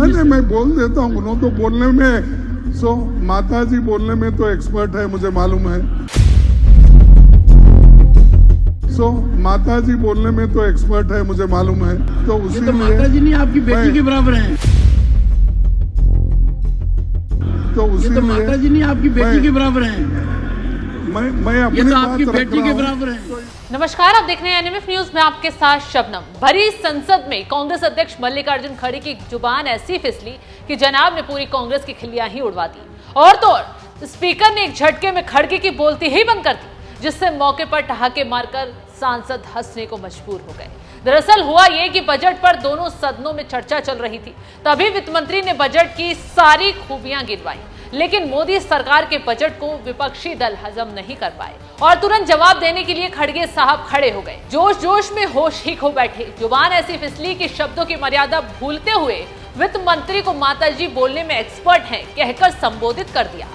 नहीं, मैं बोल देता हूँ। उन्होंने तो बोलने में माता जी बोलने में तो एक्सपर्ट है, मुझे मालूम है। माता जी बोलने में तो एक्सपर्ट है, मुझे मालूम है। तो उसी तो माता जी नहीं आपकी बेटी के बराबर हैं। तो माता जी नहीं आपकी बेटी के बराबर हैं। मैं अपनी ये तो बात आपकी रख बेटी रहा के हूं। बराबर हैं। नमस्कार, आप देख रहे हैं एनएमएफ न्यूज में आपके साथ शबनम। भरी संसद में कांग्रेस अध्यक्ष मल्लिकार्जुन खड़गे की जुबान ऐसी फिसली कि जनाब ने पूरी कांग्रेस की खिल्लियां ही उड़वा दी। और तो और स्पीकर ने एक झटके में खड़गे की बोलती ही बंद कर दी, जिससे मौके पर ठहाके मारकर सांसद हंसने को मजबूर हो गए। दरअसल हुआ ये कि बजट पर दोनों सदनों में चर्चा चल रही थी, तभी वित्त मंत्री ने बजट की सारी खूबियां गिनवाई, लेकिन मोदी सरकार के बजट को विपक्षी दल हजम नहीं कर पाए और तुरंत जवाब देने के लिए खड़गे साहब खड़े हो गए। जोश जोश में होश ही खो बैठे। जुबान ऐसी फिसली कि शब्दों की मर्यादा भूलते हुए वित्त मंत्री को माताजी बोलने में एक्सपर्ट हैं कहकर संबोधित कर दिया।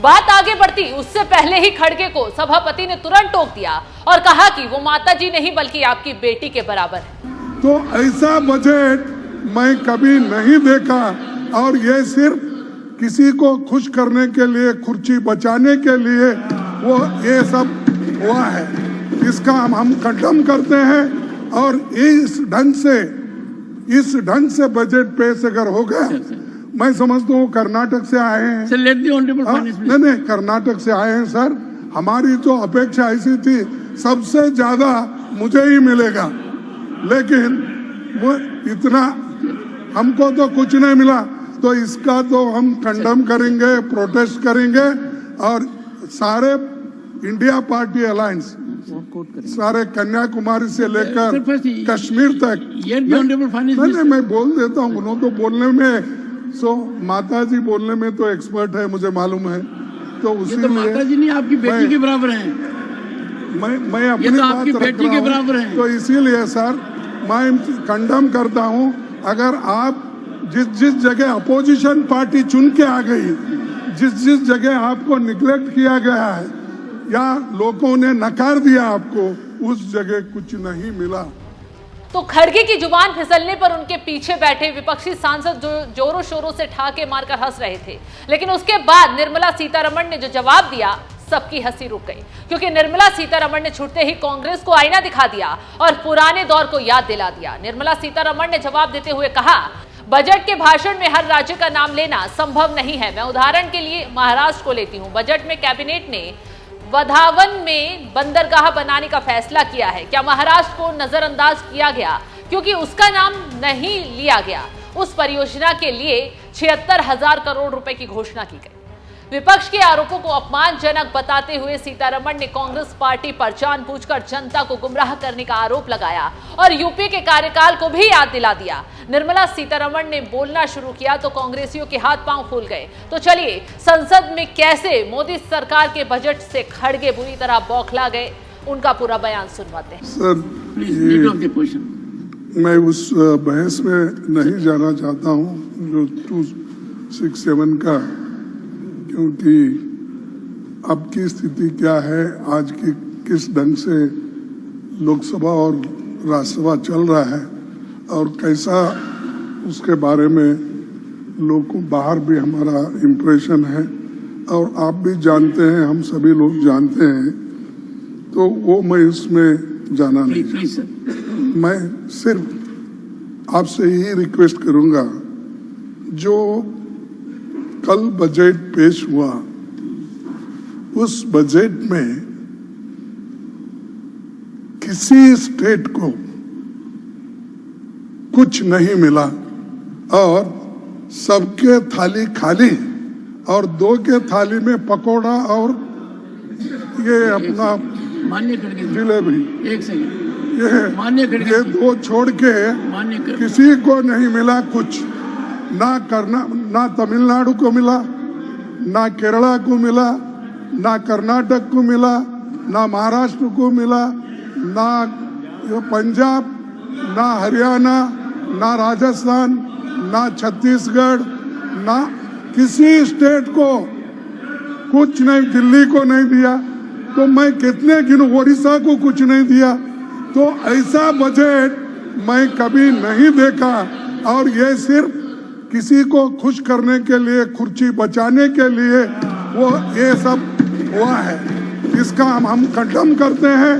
बात आगे बढ़ती उससे पहले ही खड़गे को सभापति ने तुरंत टोक दिया और कहा कि वो माताजी नहीं बल्कि आपकी बेटी के बराबर है। तो ऐसा बजट मैं कभी नहीं देखा, और ये सिर्फ किसी को खुश करने के लिए, कुर्सी बचाने के लिए वो ये सब हुआ है। इसका हम कंडम करते हैं। और इस ढंग से बजट पेश अगर हो गया, मैं समझता हूँ कर्नाटक से आए हैं। नहीं, कर्नाटक से आए हैं सर। हमारी तो अपेक्षा ऐसी थी सबसे ज्यादा मुझे ही मिलेगा, लेकिन वो इतना हमको तो कुछ नहीं मिला। तो इसका तो हम कंडम करेंगे, प्रोटेस्ट करेंगे, और सारे इंडिया पार्टी अलायंस, सारे कन्याकुमारी से लेकर कश्मीर तक। नहीं, मैं बोल देता हूँ। उन्होंने तो बोलने में माता जी बोलने में तो एक्सपर्ट है, मुझे मालूम है। तो उसी माता जी नहीं आपकी बेटी के बराबर हैं। मैं अपनी बात रख रहा हूं। तो इसीलिए सर मैं कंडम करता हूं। अगर आप जिस जगह अपोजिशन पार्टी चुन के आ गई, जिस जगह आपको निग्लेक्ट किया गया है या लोगों ने नकार दिया आपको, उस जगह कुछ नहीं मिला। तो खड़गे की जुबान फिसलने पर उनके पीछे बैठे विपक्षी सांसद जोरों शोरों से ठहाके मारकर हंस रहे थे, लेकिन उसके बाद निर्मला सीतारमण ने जो जवाब दिया, सबकी हंसी रुक गई, क्योंकि निर्मला सीतारमण ने छूटते ही कांग्रेस को आईना दिखा दिया और पुराने दौर को याद दिला दिया। निर्मला सीतारमण ने जवाब देते हुए कहा, बजट के भाषण में हर राज्य का नाम लेना संभव नहीं है। मैं उदाहरण के लिए महाराष्ट्र को लेती हूँ। बजट में कैबिनेट ने वधावन में बंदरगाह बनाने का फैसला किया है। क्या महाराष्ट्र को नजरअंदाज किया गया क्योंकि उसका नाम नहीं लिया गया? उस परियोजना के लिए 76,000 करोड़ रुपए की घोषणा की गई। विपक्ष के आरोपों को अपमानजनक बताते हुए सीतारमण ने कांग्रेस पार्टी पर जानबूझकर जनता को गुमराह करने का आरोप लगाया और यूपी के कार्यकाल को भी याद दिला दिया। निर्मला सीतारमण ने बोलना शुरू किया तो कांग्रेसियों के हाथ पांव फूल गए। तो चलिए संसद में कैसे मोदी सरकार के बजट से खड़गे बुरी तरह बौखला गए, उनका पूरा बयान सुनवाते हैं। सर, मैं उस बहस में नहीं जाना चाहता हूं जो 267 का, क्योंकि अब की स्थिति क्या है, आज की किस ढंग से लोकसभा और राज्यसभा चल रहा है और कैसा उसके बारे में लोगों बाहर भी हमारा इम्प्रेशन है, और आप भी जानते हैं, हम सभी लोग जानते हैं। तो वो मैं इसमें जाना नहीं चाहता। मैं सिर्फ आपसे ही रिक्वेस्ट करूंगा, जो कल बजट पेश हुआ, उस बजट में किसी स्टेट को कुछ नहीं मिला और सबके थाली खाली, और दो के थाली में पकोड़ा और ये अपना जिलेबी, एक सेकंड, ये दो छोड़ के किसी को नहीं मिला कुछ। ना तमिलनाडु को मिला, ना केरला को मिला, ना कर्नाटक को मिला, ना महाराष्ट्र को मिला, ना पंजाब, ना हरियाणा, ना राजस्थान, ना छत्तीसगढ़, ना किसी स्टेट को कुछ नहीं, दिल्ली को नहीं दिया। तो मैं कितने गिनूं, ओडिशा को कुछ नहीं दिया। तो ऐसा बजट मैं कभी नहीं देखा, और ये सिर्फ किसी को खुश करने के लिए, कुर्सी बचाने के लिए वो ये सब हुआ है। इसका हम खंडन करते हैं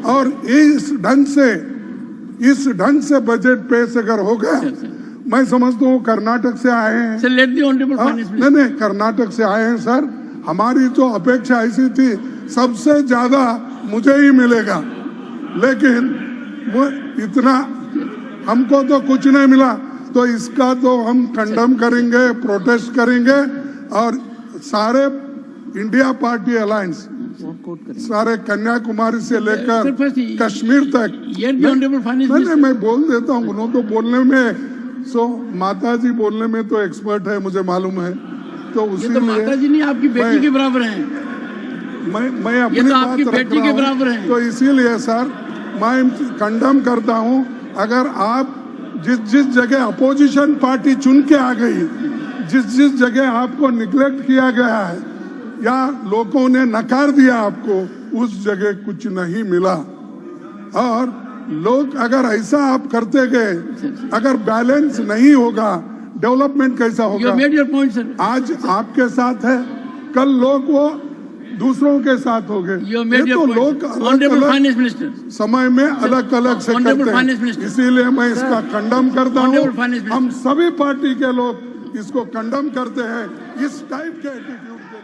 और इस ढंग से बजट पेश अगर हो गया, मैं समझता हूँ कर्नाटक से आए हैं। Sir let the honourable finance minister. नहीं, कर्नाटक से आए हैं सर। हमारी तो अपेक्षा ऐसी थी सबसे ज्यादा मुझे ही मिलेगा, लेकिन वो इतना हमको तो कुछ नहीं मिला। तो इसका तो हम खंडन करेंगे, प्रोटेस्ट करेंगे और सारे इंडिया पार्टी अलायंस, सारे कन्याकुमारी से लेकर कश्मीर तक। नहीं, मैं बोल देता हूँ, उन्होंने तो बोलने में माता जी बोलने में तो एक्सपर्ट है, मुझे मालूम है। तो उसी तो माता जी नहीं आपकी बेटी के बराबर हैं। मैं अपनी तो बात आपकी बेटी के बराबर हैं। तो इसीलिए सर मैं खंडन करता हूँ। अगर आप जिस जगह अपोजिशन पार्टी चुन के आ गई, जिस जगह आपको निग्लेक्ट किया गया है या लोगों ने नकार दिया आपको, उस जगह कुछ नहीं मिला। और लोग अगर ऐसा आप करते गए, अगर बैलेंस नहीं होगा, डेवलपमेंट कैसा होगा? point, sir. आज आपके साथ है, कल लोग वो दूसरों के साथ हो गए। ये तो लोग अलग समय में अलग अलग से करते हैं। इसीलिए मैं इसका खंडन करता हूँ। हम सभी पार्टी के लोग इसको खंडन करते हैं, इस टाइप के एटीट्यूड के।